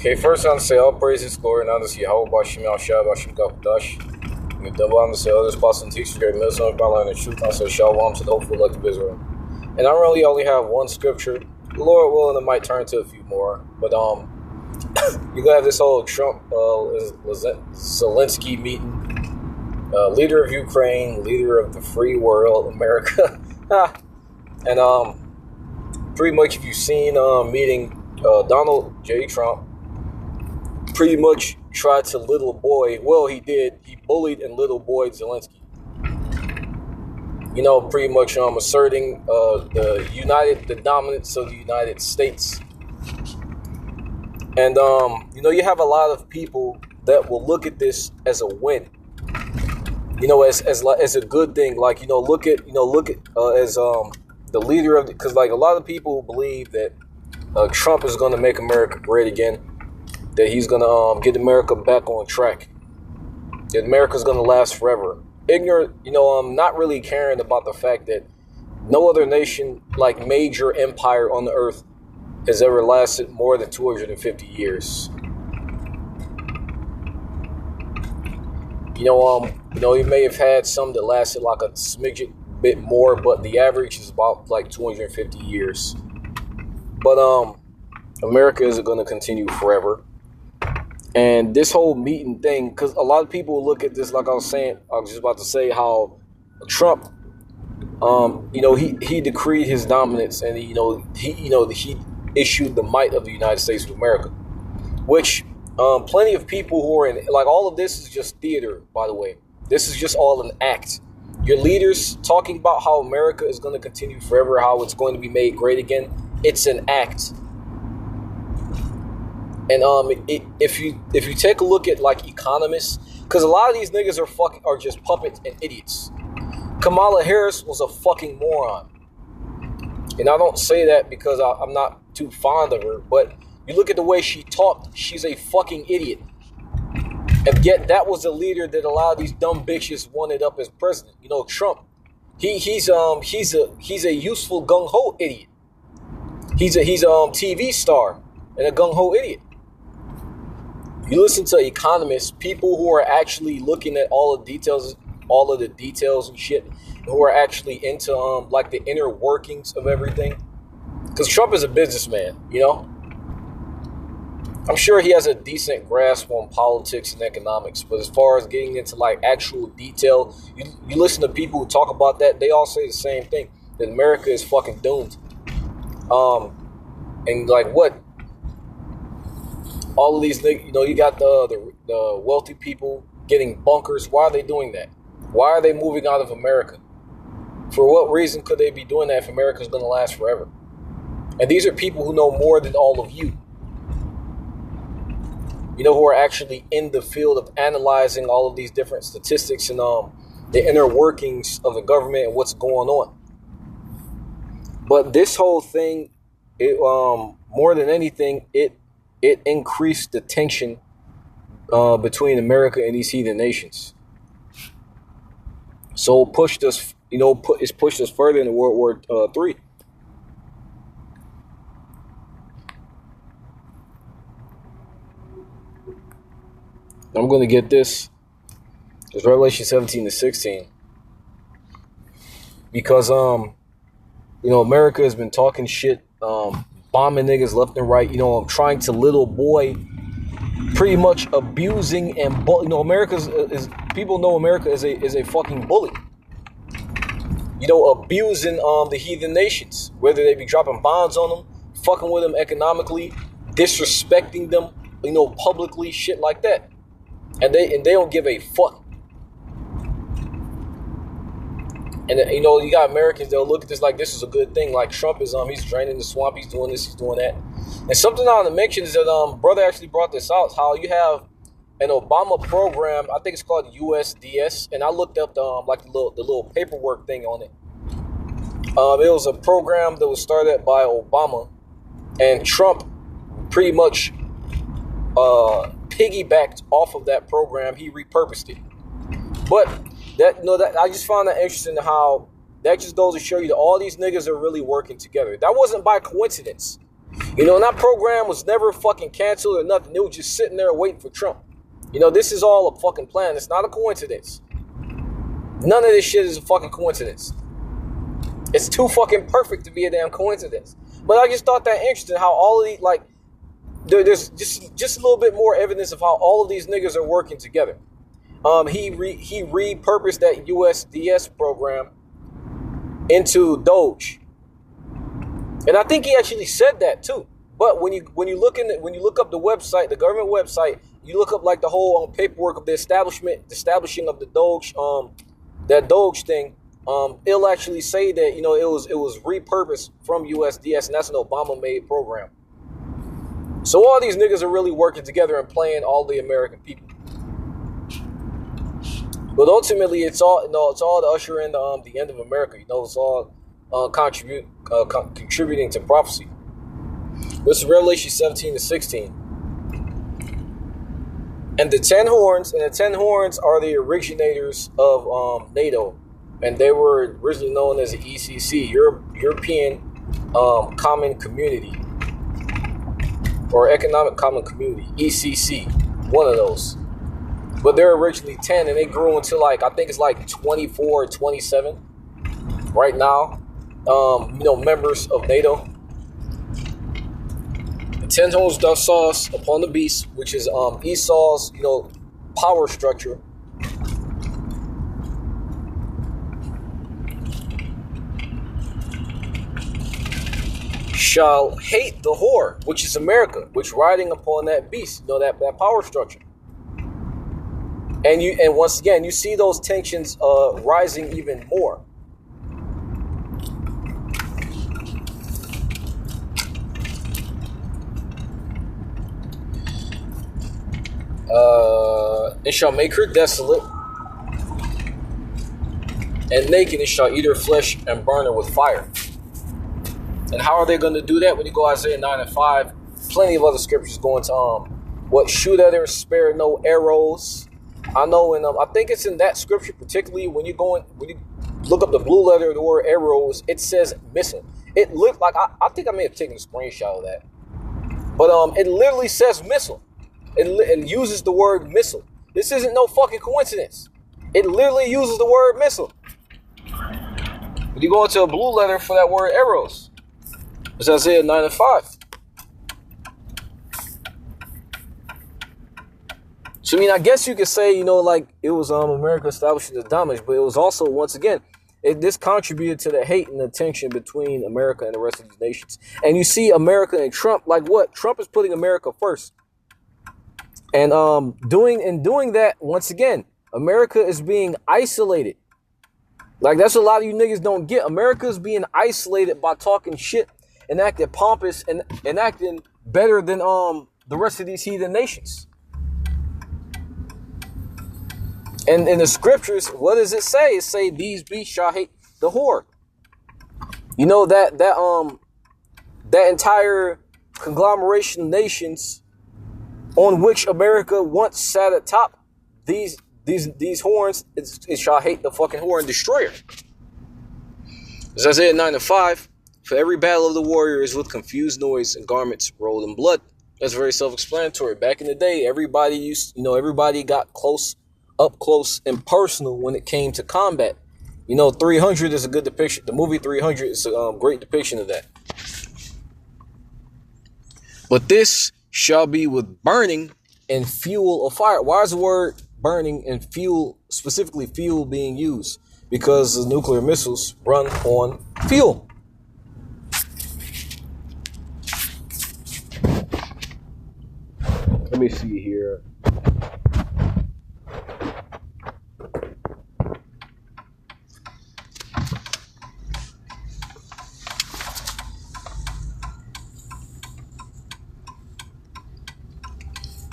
Okay, first on say all praise and glory and honor to Yahweh Bashim Al Shah Bashim Gakdash. And the double on the say all this apostle and teachers, great military by line and truth. I say Shalom to the hopeful elect of Israel. And I really only have one scripture. The Lord willing, I might turn to a few more. But you're gonna have this whole Trump Zelensky meeting. Leader of Ukraine, leader of the free world, America. And pretty much if you've seen meeting Donald J. Trump, pretty much tried to little boy, well, he did, he bullied and little boy Zelensky. You know, pretty much asserting the dominance of the United States. And, you know, you have a lot of people that will look at this as a win. You know, as a good thing. Like, look at as the leader of, because like a lot of people believe that Trump is going to make America great again, that he's going to get America back on track, that America's going to last forever. Ignorant, not really caring about the fact that no other nation, like major empire on the earth, has ever lasted more than 250 years. You may have had some that lasted like a smidget bit more, but the average is about like 250 years. But America isn't going to continue forever. And this whole meeting thing, because a lot of people look at this like I was just about to say how Trump, he decreed his dominance, and he issued the might of the United States of America, which plenty of people who are in, like, all of this is just theater, by the way. This is just all an act. Your leaders talking about how America is going to continue forever, how it's going to be made great again. It's an act. And if you take a look at like economists, because a lot of these niggas are just puppets and idiots. Kamala Harris was a fucking moron. And I don't say that because I'm not too fond of her, but you look at the way she talked, she's a fucking idiot. And yet that was the leader that a lot of these dumb bitches wanted up as president. Trump, he's a useful gung-ho idiot. He's a TV star and a gung-ho idiot. You listen to economists, people who are actually looking at all of the details and shit, who are actually into like the inner workings of everything. Because Trump is a businessman, I'm sure he has a decent grasp on politics and economics, but as far as getting into like actual detail, you listen to people who talk about that, they all say the same thing, that America is fucking doomed. And like what? All of these, you got the wealthy people getting bunkers. Why are they doing that? Why are they moving out of America? For what reason could they be doing that if America is going to last forever? And these are people who know more than all of you. Who are actually in the field of analyzing all of these different statistics and the inner workings of the government and what's going on. But this whole thing, more than anything, it increased the tension between America and these heathen nations. So it pushed us, it's pushed us further into World War III. I'm going to get this. It's Revelation 17-16. Because, America has been talking shit, bombing niggas left and right. I'm trying to little boy, pretty much abusing and America is people know America is a fucking bully. Abusing the heathen nations, whether they be dropping bombs on them, fucking with them economically, disrespecting them, publicly, shit like that. And they don't give a fuck. And you got Americans that'll look at this like this is a good thing. Like Trump is he's draining the swamp, he's doing this, he's doing that. And something I want to mention is that brother actually brought this out, how you have an Obama program, I think it's called USDS, and I looked up the little paperwork thing on it. It was a program that was started by Obama, and Trump pretty much piggybacked off of that program. He repurposed it. But that I just found that interesting, how that just goes to show you that all these niggas are really working together. That wasn't by coincidence. You know, and that program was never fucking canceled or nothing. They were just sitting there waiting for Trump. You know, this is all a fucking plan. It's not a coincidence. None of this shit is a fucking coincidence. It's too fucking perfect to be a damn coincidence. But I just thought that interesting how all of these, like, there's just a little bit more evidence of how all of these niggas are working together. He repurposed that USDS program into Doge, and I think he actually said that too. But when you look up the website, the government website, you look up like the whole paperwork of the establishing of the Doge, that Doge thing. It'll actually say that, you know, it was repurposed from USDS, and that's an Obama-made program. So all these niggas are really working together and playing all the American people. But ultimately, it's all to usher in the end of America. You know, it's all contributing to prophecy. This is Revelation 17-16. And the 10 horns are the originators of NATO. And they were originally known as the ECC, European Common Community, or Economic Common Community, ECC, one of those. But they're originally 10, and they grew into like, I think it's like 24 or 27 right now, you know, members of NATO. The 10 horns thou sawest upon the beast, which is Esau's, you know, power structure. Shall hate the whore, which is America, which riding upon that beast, you know, that power structure. And once again, you see those tensions rising even more. It shall make her desolate, and naked it shall eat her flesh and burn her with fire. And how are they going to do that? When you go Isaiah 9:5, plenty of other scriptures going to shoot at her, spare no arrows. I know, and I think it's in that scripture particularly when you look up the blue letter of the word arrows, it says missile. It looked like I think I may have taken a screenshot of that, but it literally says missile. It uses the word missile. This isn't no fucking coincidence. It literally uses the word missile. When you go into a blue letter for that word arrows, it's Isaiah 9:5. So I mean, I guess you could say, you know, like it was America establishing the dominance, but it was also, once again, this contributed to the hate and the tension between America and the rest of these nations. And you see America and Trump, like what? Trump is putting America first. And doing that, once again, America is being isolated. Like, that's what a lot of you niggas don't get. America is being isolated by talking shit and acting pompous and acting better than the rest of these heathen nations. And in the scriptures, what does it say? It say these beasts shall hate the whore. You know, that entire conglomeration of nations on which America once sat atop, these horns, it shall hate the fucking whore and destroy her. As Isaiah 9:5, for every battle of the warrior is with confused noise and garments rolled in blood. That's very self-explanatory. Back in the day, everybody got up close and personal when it came to combat. You know, 300 is a good depiction. The movie 300 is a great depiction of that. But this shall be with burning and fuel of fire. Why is the word burning and fuel, specifically fuel, being used? Because the nuclear missiles run on fuel. Let me see here.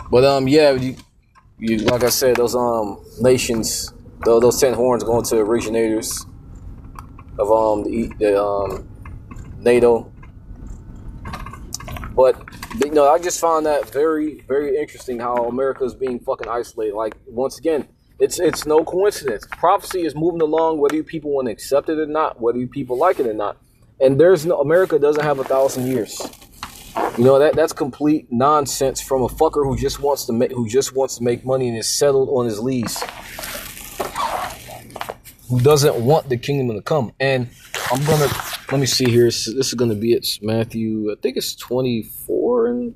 But yeah, you like I said, those nations, those 10 horns going to originators of the NATO. But you know, I just found that very, very interesting how America is being fucking isolated. Like, once again, it's no coincidence. Prophecy is moving along, whether you people want to accept it or not, whether you people like it or not. And America doesn't have 1,000 years. You know that's complete nonsense from a fucker who just wants to make money and is settled on his lease, who doesn't want the kingdom to come. And I'm gonna let me see here. This is gonna be it's Matthew. I think it's 24 and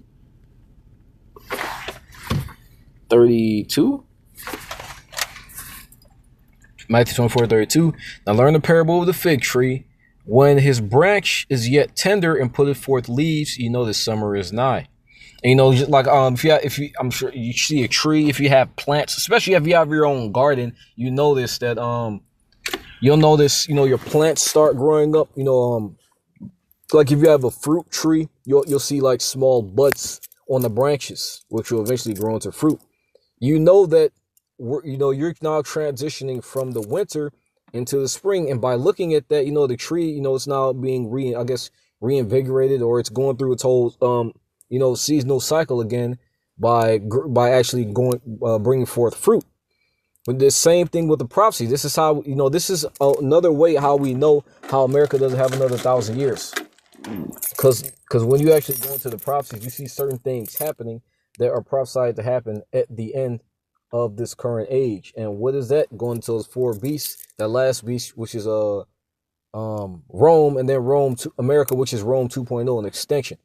32. Matthew 24:32. Now learn the parable of the fig tree. When his branch is yet tender and putteth forth leaves, you know the summer is nigh. And you know, just like I'm sure you see a tree, if you have plants, especially if you have your own garden, you notice that you'll notice, you know, your plants start growing up. You know, like if you have a fruit tree, you'll see like small buds on the branches, which will eventually grow into fruit. You know that you're now transitioning from the winter into the spring, and by looking at that, you know, the tree, you know, it's now being reinvigorated, or it's going through its whole seasonal cycle again by actually bringing forth fruit. But the same thing with the prophecy. This is how, you know, this is another way how we know how America doesn't have another 1,000 years. Because when you actually go into the prophecies, you see certain things happening that are prophesied to happen at the end of this current age. And what is that? Going to those four beasts, that last beast, which is Rome, and then Rome to America, which is Rome 2.0, an extension.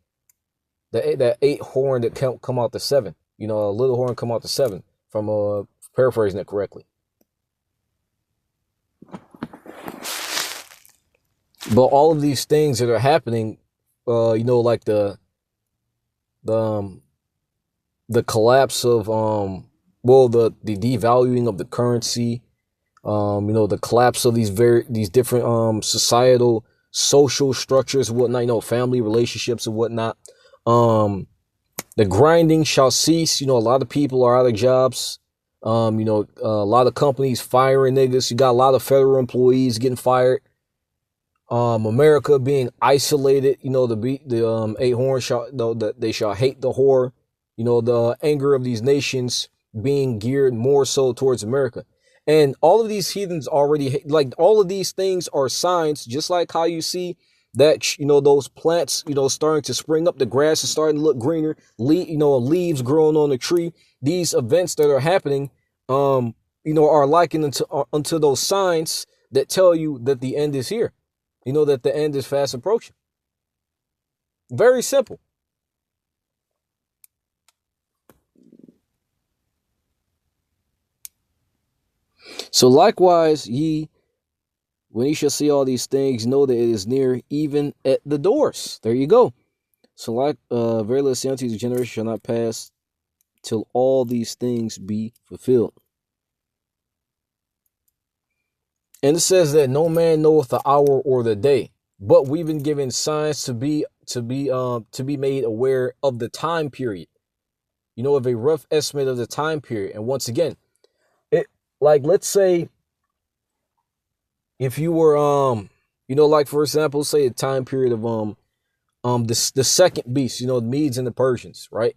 That 8 horn that come out the 7. You know, a little horn come out the 7, from paraphrasing it correctly. But all of these things that are happening, you know, like the collapse of the devaluing of the currency, you know, the collapse of these different societal social structures and whatnot, you know, family relationships and whatnot. The grinding shall cease. You know, a lot of people are out of jobs. You know, a lot of companies firing niggas. You got a lot of federal employees getting fired. America being isolated. You know, the 8 horns they shall hate the whore. You know, the anger of these nations being geared more so towards America. And all of these heathens already, like, all of these things are signs, just like how you see that, you know, those plants, you know, starting to spring up, the grass is starting to look greener, leaves growing on the tree. These events that are happening, you know, are likened unto those signs that tell you that the end is here. You know, that the end is fast approaching. Very simple. So likewise, when ye shall see all these things, know that it is near, even at the doors. There you go. So like, verily I say unto you, the generation shall not pass till all these things be fulfilled. And it says that no man knoweth the hour or the day, but we've been given signs to be made aware of the time period. You know, of a rough estimate of the time period. And once again, like, let's say if you were, you know, like, for example, say a time period of, the second beast, you know, the Medes and the Persians, right?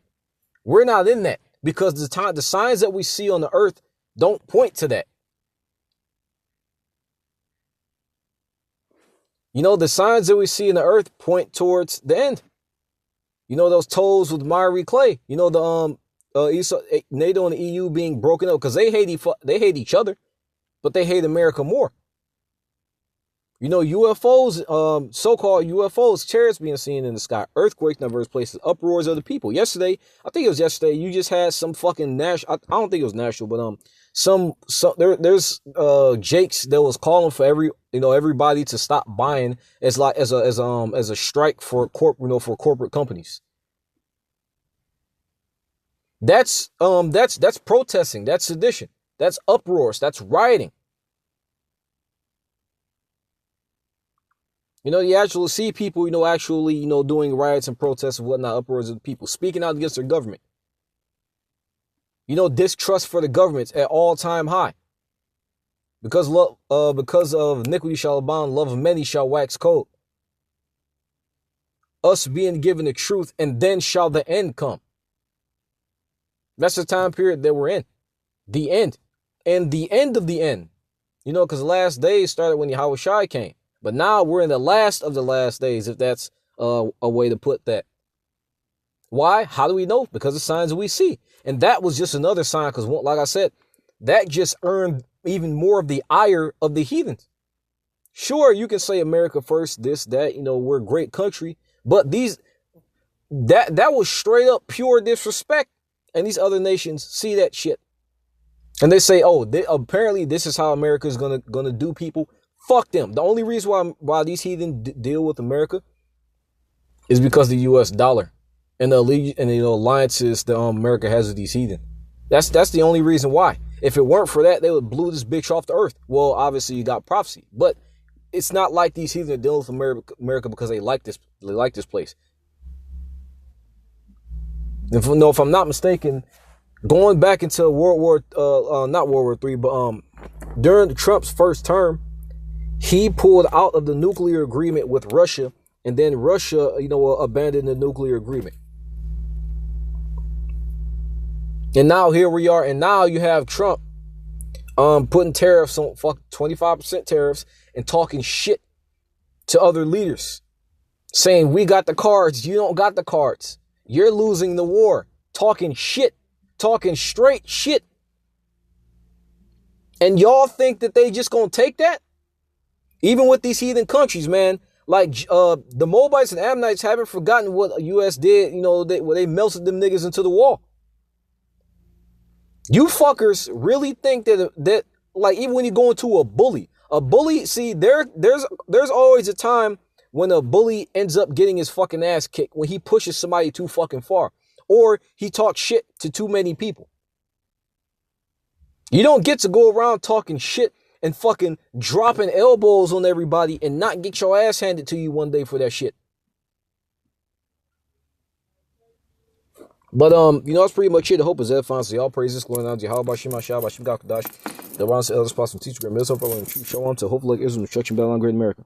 We're not in that, because the signs that we see on the earth don't point to that. You know, the signs that we see in the earth point towards the end. You know, those toes with miry clay, you know, the, NATO and the EU being broken up, because they hate each other, but they hate America more. You know, UFOs, so-called UFOs, chariots being seen in the sky, earthquakes in diverse places, uproars of the people. Yesterday, I think it was yesterday, you just had some fucking national, I don't think it was national, but there's Jakes that was calling for everybody to stop buying as a strike for corporate companies. That's protesting, that's sedition, that's uproars, that's rioting. You know, you actually see people, doing riots and protests and whatnot, uproars of people, speaking out against their government. You know, distrust for the government's at all-time high. Because of iniquity shall abound, love of many shall wax cold. Us being given the truth, and then shall the end come. That's the time period that we're in. The end. And the end of the end. You know, because the last days started when Yahweh Shai came. But now we're in the last of the last days, if that's a way to put that. Why? How do we know? Because of signs we see. And that was just another sign, because like I said, that just earned even more of the ire of the heathens. Sure, you can say America first, this, that, we're a great country, but that was straight up pure disrespect. And these other nations see that shit. And they say, oh, apparently this is how America is gonna do people. Fuck them. The only reason why these heathen deal with America is because of the U.S. dollar and the alliances that America has with these heathen. That's the only reason why. If it weren't for that, they would blew this bitch off the earth. Well, obviously you got prophecy, but it's not like these heathen are dealing with America because they like this. They like this place. If I'm not mistaken, going back into not World War III, but during Trump's first term, he pulled out of the nuclear agreement with Russia, and then Russia, abandoned the nuclear agreement. And now here we are, and now you have Trump putting tariffs on 25% tariffs and talking shit to other leaders, saying we got the cards, you don't got the cards. You're losing the war. Talking shit. Talking straight shit. And y'all think that they just gonna take that? Even with these heathen countries, man. Like the Moabites and Ammonites haven't forgotten what the U.S. did, where they melted them niggas into the wall. You fuckers really think that like, even when you go into a bully, see, there's always a time when a bully ends up getting his fucking ass kicked, when he pushes somebody too fucking far, or he talks shit to too many people. You don't get to go around talking shit and fucking dropping elbows on everybody and not get your ass handed to you one day for that shit. But that's pretty much it. The hope is edifying. So y'all praises, glory and honor. How about Shema Shah, Bashim Gakadash, the Ron Elders, Possible Teacher, Great Mills, Hope, and True Show on to hopefully like Israel, Instruction, Babylon, Great America.